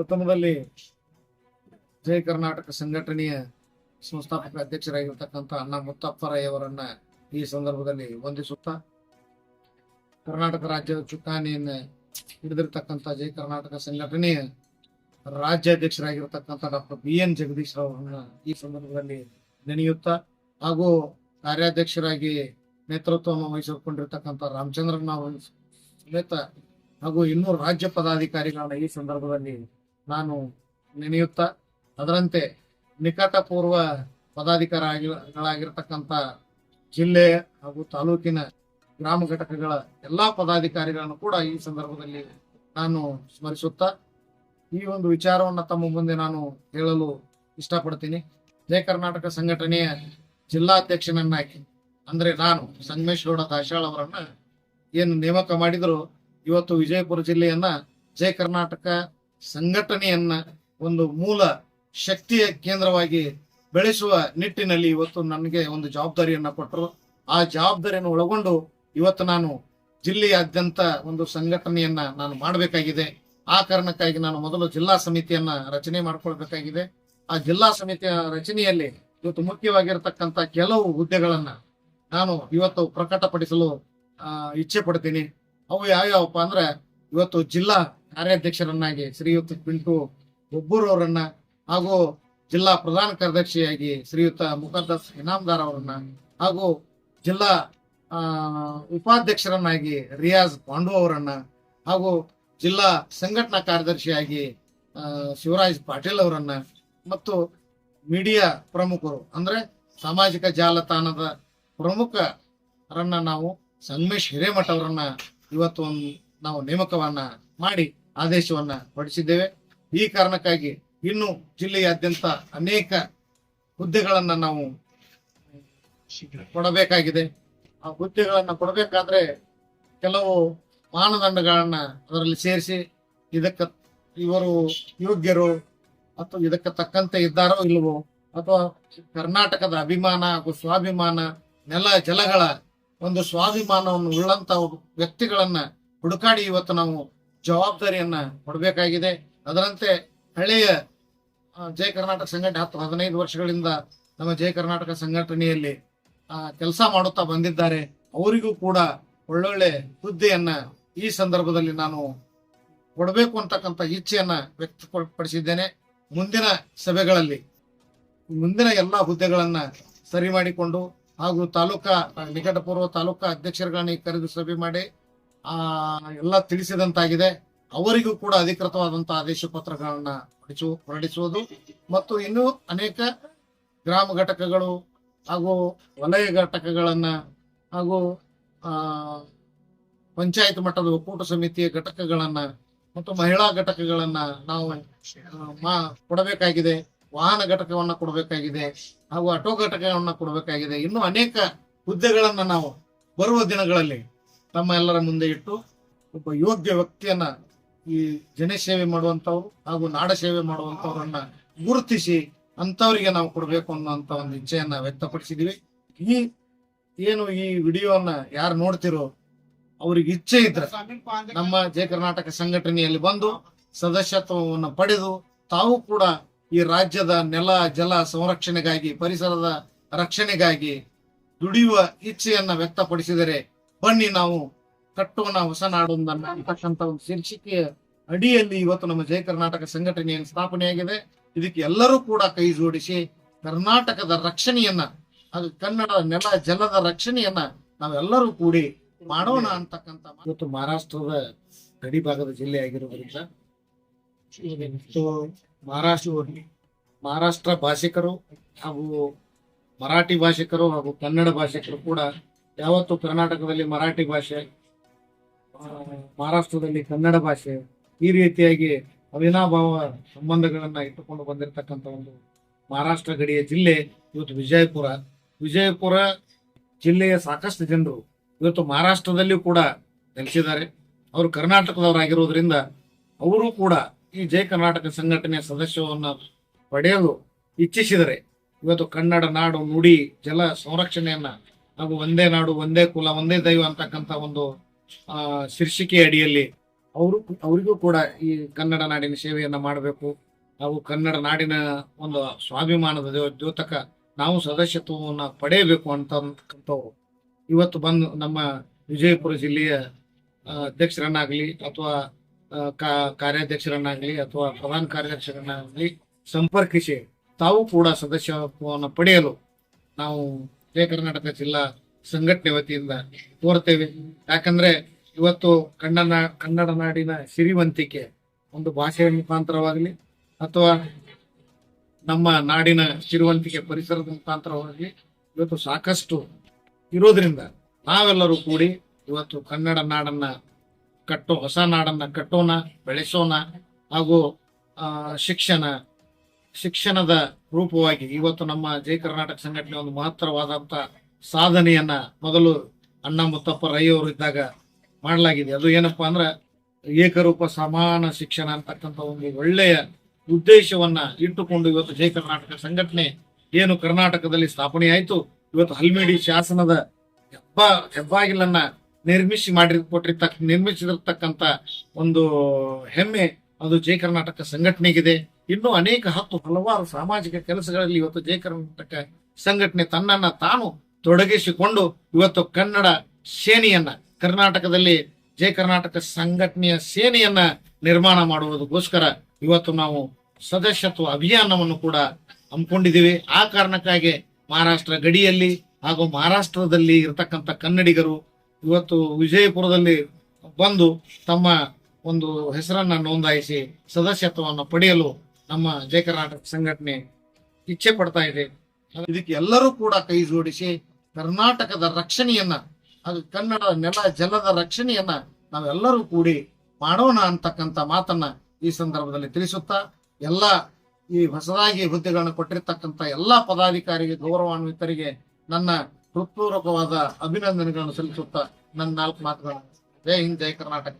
ಪ್ರಥಮದಲ್ಲಿ ಜಯ ಕರ್ನಾಟಕ ಸಂಘಟನೆಯ ಸಂಸ್ಥಾಪಕ ಅಧ್ಯಕ್ಷರಾಗಿರ್ತಕ್ಕಂಥ ಅಣ್ಣ ಮುತ್ತಪ್ಪರೈ ಅವರನ್ನ ಈ ಸಂದರ್ಭದಲ್ಲಿ ವಂದಿಸುತ್ತಾ, ಕರ್ನಾಟಕ ರಾಜ್ಯದ ಚುಕ್ಕಾಣಿಯನ್ನು ಹಿಡಿದಿರ್ತಕ್ಕಂಥ ಜಯ ಕರ್ನಾಟಕ ಸಂಘಟನೆಯ ರಾಜ್ಯಾಧ್ಯಕ್ಷರಾಗಿರ್ತಕ್ಕಂಥ ಡಾಕ್ಟರ್ BN ಜಗದೀಶ್ ಅವರನ್ನ ಈ ಸಂದರ್ಭದಲ್ಲಿ ನೆನೆಯುತ್ತಾ, ಹಾಗೂ ಕಾರ್ಯಾಧ್ಯಕ್ಷರಾಗಿ ನೇತೃತ್ವವನ್ನು ವಹಿಸಿಕೊಂಡಿರ್ತಕ್ಕಂಥ ರಾಮಚಂದ್ರನ್ ಅವರು ಸಮೇತ ಹಾಗೂ ಇನ್ನೂ ರಾಜ್ಯ ಪದಾಧಿಕಾರಿಗಳನ್ನ ಈ ಸಂದರ್ಭದಲ್ಲಿ ನಾನು ನೆನೆಯುತ್ತಾ, ಅದರಂತೆ ನಿಕಟಪೂರ್ವ ಪದಾಧಿಕಾರಿಗಳಾಗಿರ್ತಕ್ಕಂಥ ಜಿಲ್ಲೆ ಹಾಗೂ ತಾಲೂಕಿನ ಗ್ರಾಮ ಘಟಕಗಳ ಎಲ್ಲಾ ಪದಾಧಿಕಾರಿಗಳನ್ನು ಕೂಡ ಈ ಸಂದರ್ಭದಲ್ಲಿ ನಾನು ಸ್ಮರಿಸುತ್ತಾ ಈ ಒಂದು ವಿಚಾರವನ್ನ ತಮ್ಮ ಮುಂದೆ ನಾನು ಹೇಳಲು ಇಷ್ಟಪಡ್ತೀನಿ. ಜಯ ಕರ್ನಾಟಕ ಸಂಘಟನೆಯ ಜಿಲ್ಲಾಧ್ಯಕ್ಷನನ್ನಾಗಿ ಅಂದ್ರೆ ನಾನು ಸಂಗಮೇಶ್ಗೌಡ ದಾಶಾಳ್ ಅವರನ್ನ ಏನು ನೇಮಕ ಮಾಡಿದ್ರು, ಇವತ್ತು ವಿಜಯಪುರ ಜಿಲ್ಲೆಯನ್ನ ಜಯ ಕರ್ನಾಟಕ ಸಂಘಟನೆಯನ್ನ ಒಂದು ಮೂಲ ಶಕ್ತಿಯ ಕೇಂದ್ರವಾಗಿ ಬೆಳೆಸುವ ನಿಟ್ಟಿನಲ್ಲಿ ಇವತ್ತು ನನಗೆ ಒಂದು ಜವಾಬ್ದಾರಿಯನ್ನ ಕೊಟ್ಟರು. ಆ ಜವಾಬ್ದಾರಿಯನ್ನು ಒಳಗೊಂಡು ಇವತ್ತು ನಾನು ಜಿಲ್ಲೆಯಾದ್ಯಂತ ಒಂದು ಸಂಘಟನೆಯನ್ನ ನಾನು ಮಾಡಬೇಕಾಗಿದೆ. ಆ ಕಾರಣಕ್ಕಾಗಿ ನಾನು ಮೊದಲು ಜಿಲ್ಲಾ ಸಮಿತಿಯನ್ನ ರಚನೆ ಮಾಡ್ಕೊಳ್ಬೇಕಾಗಿದೆ. ಆ ಜಿಲ್ಲಾ ಸಮಿತಿಯ ರಚನೆಯಲ್ಲಿ ಇವತ್ತು ಮುಖ್ಯವಾಗಿರತಕ್ಕಂತ ಕೆಲವು ಹುದ್ದೆಗಳನ್ನ ನಾನು ಇವತ್ತು ಪ್ರಕಟಪಡಿಸಲು ಇಚ್ಛೆ ಪಡ್ತೀನಿ. ಅವು ಯಾವ್ಯಾವಪ್ಪ ಅಂದ್ರೆ, ಇವತ್ತು ಜಿಲ್ಲಾ ಕಾರ್ಯಾಧ್ಯಕ್ಷರನ್ನಾಗಿ ಶ್ರೀಯುತ ಪಿಂಟು ಒಬ್ಬೂರವರನ್ನ, ಹಾಗೂ ಜಿಲ್ಲಾ ಪ್ರಧಾನ ಕಾರ್ಯದರ್ಶಿಯಾಗಿ ಶ್ರೀಯುತ ಮುಖದ್ದಸ್ ಇನಾಮದಾರ್ ಅವರನ್ನ, ಹಾಗೂ ಜಿಲ್ಲಾ ಉಪಾಧ್ಯಕ್ಷರನ್ನಾಗಿ ರಿಯಾಜ್ ಪಾಂಡು ಅವರನ್ನ, ಹಾಗೂ ಜಿಲ್ಲಾ ಸಂಘಟನಾ ಕಾರ್ಯದರ್ಶಿಯಾಗಿ ಶಿವರಾಜ್ ಪಾಟೀಲ್ ಅವರನ್ನ, ಮತ್ತು ಮೀಡಿಯಾ ಪ್ರಮುಖರು ಅಂದ್ರೆ ಸಾಮಾಜಿಕ ಜಾಲತಾಣದ ಪ್ರಮುಖರನ್ನ ನಾವು ಸಂಗಮೇಶ್ ಹಿರೇಮಠ ಅವರನ್ನ ಇವತ್ತು ನಾವು ನೇಮಕವನ್ನ ಮಾಡಿ ಆದೇಶವನ್ನ ಹೊರಡಿಸಿದ್ದೇವೆ. ಈ ಕಾರಣಕ್ಕಾಗಿ ಇನ್ನು ಜಿಲ್ಲೆಯಾದ್ಯಂತ ಅನೇಕ ಹುದ್ದೆಗಳನ್ನ ನಾವು ಕೊಡಬೇಕಾಗಿದೆ. ಆ ಹುದ್ದೆಗಳನ್ನ ಕೊಡಬೇಕಾದ್ರೆ ಕೆಲವು ಮಾನದಂಡಗಳನ್ನ ಅದರಲ್ಲಿ ಸೇರಿಸಿ ಇವರು ಯೋಗ್ಯರು ಅಥವಾ ಇದಕ್ಕೆ ತಕ್ಕಂತೆ ಇದ್ದಾರೋ ಇಲ್ವೋ, ಅಥವಾ ಕರ್ನಾಟಕದ ಅಭಿಮಾನ ಹಾಗೂ ಸ್ವಾಭಿಮಾನ, ನೆಲ ಜಲಗಳ ಒಂದು ಸ್ವಾಭಿಮಾನವನ್ನು ಉಳ್ಳಂತ ವ್ಯಕ್ತಿಗಳನ್ನ ಹುಡುಕಾಡಿ ಇವತ್ತು ನಾವು ಜವಾಬ್ದಾರಿಯನ್ನ ಕೊಡಬೇಕಾಗಿದೆ. ಅದರಂತೆ ಹಳೆಯ ಜಯ ಕರ್ನಾಟಕ ಸಂಘಟನೆ 10-15 ವರ್ಷಗಳಿಂದ ನಮ್ಮ ಜಯ ಕರ್ನಾಟಕ ಸಂಘಟನೆಯಲ್ಲಿ ಕೆಲಸ ಮಾಡುತ್ತಾ ಬಂದಿದ್ದಾರೆ. ಅವರಿಗೂ ಕೂಡ ಒಳ್ಳೊಳ್ಳೆ ಹುದ್ದೆಯನ್ನ ಈ ಸಂದರ್ಭದಲ್ಲಿ ನಾನು ಕೊಡಬೇಕು ಅಂತಕ್ಕಂಥ ಇಚ್ಛೆಯನ್ನ ವ್ಯಕ್ತಪಡಿಸಿದ್ದೇನೆ. ಮುಂದಿನ ಸಭೆಗಳಲ್ಲಿ ಮುಂದಿನ ಎಲ್ಲಾ ಹುದ್ದೆಗಳನ್ನ ಸರಿ ಮಾಡಿಕೊಂಡು, ಹಾಗೂ ನಿಕಟಪೂರ್ವ ತಾಲೂಕಾ ಅಧ್ಯಕ್ಷರುಗಳನ್ನ ಕರೆದು ಸಭೆ ಮಾಡಿ ಎಲ್ಲ ತಿಳಿಸಿದಂತಾಗಿದೆ. ಅವರಿಗೂ ಕೂಡ ಅಧಿಕೃತವಾದಂತಹ ಆದೇಶ ಪತ್ರಗಳನ್ನ ಹೊರಡಿಸುವುದು, ಮತ್ತು ಇನ್ನೂ ಅನೇಕ ಗ್ರಾಮ ಘಟಕಗಳು ಹಾಗೂ ವಲಯ ಘಟಕಗಳನ್ನ ಹಾಗೂ ಪಂಚಾಯತ್ ಮಟ್ಟದ ಒಕ್ಕೂಟ ಸಮಿತಿಯ ಘಟಕಗಳನ್ನ ಮತ್ತು ಮಹಿಳಾ ಘಟಕಗಳನ್ನ ನಾವು ಕೊಡಬೇಕಾಗಿದೆ. ವಾಹನ ಘಟಕವನ್ನ ಕೊಡಬೇಕಾಗಿದೆ, ಹಾಗೂ ಆಟೋ ಘಟಕವನ್ನ ಕೊಡಬೇಕಾಗಿದೆ. ಇನ್ನು ಅನೇಕ ಹುದ್ದೆಗಳನ್ನ ನಾವು ಬರುವ ದಿನಗಳಲ್ಲಿ ತಮ್ಮ ಎಲ್ಲರ ಮುಂದೆ ಇಟ್ಟು ಒಬ್ಬ ಯೋಗ್ಯ ವ್ಯಕ್ತಿಯನ್ನ, ಈ ಜನಸೇವೆ ಮಾಡುವಂತವ್ರು ಹಾಗೂ ನಾಡ ಸೇವೆ ಮಾಡುವಂತವ್ರನ್ನ ಗುರುತಿಸಿ ಅಂತವರಿಗೆ ನಾವು ಕೊಡಬೇಕು ಅನ್ನೋಂತ ಒಂದು ಇಚ್ಛೆಯನ್ನ ವ್ಯಕ್ತಪಡಿಸಿದೀವಿ. ಈ ವಿಡಿಯೋವನ್ನ ಯಾರು ನೋಡ್ತಿರೋ ಅವ್ರಿಗೆ ಇಚ್ಛೆ ಇದ್ರೆ ನಮ್ಮ ಜಯ ಕರ್ನಾಟಕ ಸಂಘಟನೆಯಲ್ಲಿ ಬಂದು ಸದಸ್ಯತ್ವವನ್ನು ಪಡೆದು ತಾವು ಕೂಡ ಈ ರಾಜ್ಯದ ನೆಲ ಜಲ ಸಂರಕ್ಷಣೆಗಾಗಿ, ಪರಿಸರದ ರಕ್ಷಣೆಗಾಗಿ ದುಡಿಯುವ ಇಚ್ಛೆಯನ್ನ ವ್ಯಕ್ತಪಡಿಸಿದರೆ ಬನ್ನಿ ನಾವು ಕಟ್ಟೋಣ ಹೊಸ ನಾಡೊಂದನ್ನ ಅಂತಕ್ಕಂಥ ಒಂದು ಶೀರ್ಷಿಕೆಯ ಅಡಿಯಲ್ಲಿ ಇವತ್ತು ನಮ್ಮ ಜಯ ಕರ್ನಾಟಕ ಸಂಘಟನೆಯನ್ನು ಸ್ಥಾಪನೆಯಾಗಿದೆ. ಇದಕ್ಕೆ ಎಲ್ಲರೂ ಕೂಡ ಕೈ ಜೋಡಿಸಿ ಕರ್ನಾಟಕದ ರಕ್ಷಣೆಯನ್ನ, ಅದು ಕನ್ನಡ ನೆಲ ಜಲದ ರಕ್ಷಣೆಯನ್ನ ನಾವೆಲ್ಲರೂ ಕೂಡಿ ಮಾಡೋಣ ಅಂತಕ್ಕಂಥ. ಇವತ್ತು ಮಹಾರಾಷ್ಟ್ರದ ಗಡಿ ಭಾಗದ ಜಿಲ್ಲೆ ಆಗಿರೋದ್ರಿಂದ ಮಹಾರಾಷ್ಟ್ರ ಭಾಷಿಕರು ಹಾಗೂ ಮರಾಠಿ ಭಾಷಿಕರು ಹಾಗೂ ಕನ್ನಡ ಭಾಷಿಕರು ಕೂಡ ಯಾವತ್ತು ಕರ್ನಾಟಕದಲ್ಲಿ ಮರಾಠಿ ಭಾಷೆ, ಮಹಾರಾಷ್ಟ್ರದಲ್ಲಿ ಕನ್ನಡ ಭಾಷೆ, ಈ ರೀತಿಯಾಗಿ ಅವಿನಾಭಾವ ಸಂಬಂಧಗಳನ್ನ ಇಟ್ಟುಕೊಂಡು ಬಂದಿರತಕ್ಕಂಥ ಒಂದು ಮಹಾರಾಷ್ಟ್ರ ಗಡಿಯ ಜಿಲ್ಲೆ ಇವತ್ತು ವಿಜಯಪುರ ಜಿಲ್ಲೆಯ ಸಾಕಷ್ಟು ಜನರು ಇವತ್ತು ಮಹಾರಾಷ್ಟ್ರದಲ್ಲಿಯೂ ಕೂಡ ನೆಲೆಸಿದ್ದಾರೆ. ಅವರು ಕರ್ನಾಟಕದವರಾಗಿರೋದ್ರಿಂದ ಅವರು ಕೂಡ ಈ ಜಯ ಕರ್ನಾಟಕ ಸಂಘಟನೆಯ ಸದಸ್ಯವನ್ನು ಪಡೆಯಲು ಇಚ್ಛಿಸಿದರೆ ಇವತ್ತು ಕನ್ನಡ ನಾಡು ನುಡಿ ಜಲ ಸಂರಕ್ಷಣೆಯನ್ನ ಹಾಗೂ ಒಂದೇ ನಾಡು ಒಂದೇ ಕುಲ ಒಂದೇ ದೈವ ಅಂತಕ್ಕಂಥ ಒಂದು ಶೀರ್ಷಿಕೆ ಅಡಿಯಲ್ಲಿ ಅವರಿಗೂ ಕೂಡ ಈ ಕನ್ನಡ ನಾಡಿನ ಸೇವೆಯನ್ನ ಮಾಡಬೇಕು. ನಾವು ಕನ್ನಡ ನಾಡಿನ ಒಂದು ಸ್ವಾಭಿಮಾನದ ದ್ಯೋತಕ ನಾವು ಸದಸ್ಯತ್ವವನ್ನು ಪಡೆಯಬೇಕು ಅಂತಕ್ಕಂಥವ್ರು ಇವತ್ತು ಬಂದು ನಮ್ಮ ವಿಜಯಪುರ ಜಿಲ್ಲೆಯ ಅಧ್ಯಕ್ಷರನ್ನಾಗ್ಲಿ ಅಥವಾ ಕಾರ್ಯಾಧ್ಯಕ್ಷರನ್ನಾಗ್ಲಿ ಅಥವಾ ಪ್ರಧಾನ ಕಾರ್ಯದರ್ಶರನ್ನಾಗ್ಲಿ ಸಂಪರ್ಕಿಸಿ ತಾವು ಕೂಡ ಸದಸ್ಯತ್ವವನ್ನು ಪಡೆಯಲು ನಾವು ಜಯ ಕರ್ನಾಟಕ ಜಿಲ್ಲಾ ಸಂಘಟನೆ ವತಿಯಿಂದ ಕೋರ್ತೇವೆ. ಯಾಕಂದ್ರೆ ಇವತ್ತು ಕನ್ನಡ ನಾಡಿನ ಸಿರಿವಂತಿಕೆ ಒಂದು ಭಾಷೆಯ ಮುಖಾಂತರವಾಗಲಿ ಅಥವಾ ನಮ್ಮ ನಾಡಿನ ಸಿರಿವಂತಿಕೆ ಪರಿಸರದ ಮುಖಾಂತರವಾಗಿ ಇವತ್ತು ಸಾಕಷ್ಟು ಇರೋದ್ರಿಂದ ನಾವೆಲ್ಲರೂ ಕೂಡಿ ಇವತ್ತು ಕನ್ನಡ ನಾಡನ್ನ ಹೊಸ ನಾಡನ್ನ ಕಟ್ಟೋಣ, ಬೆಳೆಸೋಣ. ಹಾಗೂ ಶಿಕ್ಷಣದ ರೂಪವಾಗಿ ಇವತ್ತು ನಮ್ಮ ಜಯ ಕರ್ನಾಟಕ ಸಂಘಟನೆ ಒಂದು ಮಹತ್ತರವಾದಂತ ಸಾಧನೆಯನ್ನ ಮೊದಲು ಅಣ್ಣ ಮುತ್ತಪ್ಪ ರೈ ಅವರು ಇದ್ದಾಗ ಮಾಡಲಾಗಿದೆ. ಅದು ಏನಪ್ಪಾ ಅಂದ್ರೆ ಏಕರೂಪ ಸಮಾನ ಶಿಕ್ಷಣ ಅಂತಕ್ಕಂಥ ಒಂದು ಒಳ್ಳೆಯ ಉದ್ದೇಶವನ್ನ ಇಟ್ಟುಕೊಂಡು ಇವತ್ತು ಜಯ ಕರ್ನಾಟಕ ಸಂಘಟನೆ ಏನು ಕರ್ನಾಟಕದಲ್ಲಿ ಸ್ಥಾಪನೆ ಆಯಿತು. ಇವತ್ತು ಹಲ್ಮಿಡಿ ಶಾಸನದ ಹೆಬ್ಬಾಗಿಲನ್ನ ನಿರ್ಮಿಸಿರ್ತಕ್ಕಂಥ ಒಂದು ಹೆಮ್ಮೆ ಅದು ಜಯ ಕರ್ನಾಟಕ ಸಂಘಟನೆಗಿದೆ. ಇನ್ನೂ ಅನೇಕ ಹಲವಾರು ಸಾಮಾಜಿಕ ಕೆಲಸಗಳಲ್ಲಿ ಇವತ್ತು ಜಯ ಕರ್ನಾಟಕ ಸಂಘಟನೆ ತನ್ನನ್ನ ತಾನು ತೊಡಗಿಸಿಕೊಂಡು ಇವತ್ತು ಕನ್ನಡ ಸೇನೆಯನ್ನ ಕರ್ನಾಟಕದಲ್ಲಿ ಜಯ ಕರ್ನಾಟಕ ಸಂಘಟನೆಯ ಸೇನೆಯನ್ನ ನಿರ್ಮಾಣ ಮಾಡುವುದಕ್ಕೋಸ್ಕರ ಇವತ್ತು ನಾವು ಸದಸ್ಯತ್ವ ಅಭಿಯಾನವನ್ನು ಕೂಡ ಹಮ್ಮಿಕೊಂಡಿದ್ದೀವಿ. ಆ ಕಾರಣಕ್ಕಾಗಿ ಮಹಾರಾಷ್ಟ್ರ ಗಡಿಯಲ್ಲಿ ಹಾಗೂ ಮಹಾರಾಷ್ಟ್ರದಲ್ಲಿ ಇರತಕ್ಕಂಥ ಕನ್ನಡಿಗರು ಇವತ್ತು ವಿಜಯಪುರದಲ್ಲಿ ಬಂದು ತಮ್ಮ ಒಂದು ಹೆಸರನ್ನ ನೋಂದಾಯಿಸಿ ಸದಸ್ಯತ್ವವನ್ನು ಪಡೆಯಲು ನಮ್ಮ ಜಯ ಕರ್ನಾಟಕ ಸಂಘಟನೆ ಇಚ್ಛೆ ಪಡ್ತಾ ಇದೆ. ಇದಕ್ಕೆ ಎಲ್ಲರೂ ಕೂಡ ಕೈ ಜೋಡಿಸಿ ಕರ್ನಾಟಕದ ರಕ್ಷಣೆಯನ್ನ, ಅದು ಕನ್ನಡ ನೆಲ ಜಲದ ರಕ್ಷಣೆಯನ್ನ ನಾವೆಲ್ಲರೂ ಕೂಡಿ ಮಾಡೋಣ ಅಂತಕ್ಕಂಥ ಮಾತನ್ನ ಈ ಸಂದರ್ಭದಲ್ಲಿ ತಿಳಿಸುತ್ತಾ, ಎಲ್ಲ ಈ ಹೊಸದಾಗಿ ಹುದ್ದೆಗಳನ್ನು ಕೊಟ್ಟಿರ್ತಕ್ಕಂಥ ಎಲ್ಲಾ ಪದಾಧಿಕಾರಿಗೆ, ಗೌರವಾನ್ವಿತರಿಗೆ ನನ್ನ ಹೃತ್ಪೂರ್ವಕವಾದ ಅಭಿನಂದನೆಗಳನ್ನು ಸಲ್ಲಿಸುತ್ತಾ ನನ್ನ 4 ಮಾತುಗಳನ್ನು ಜೈ ಹಿಂದ್, ಜೈ ಕರ್ನಾಟಕ.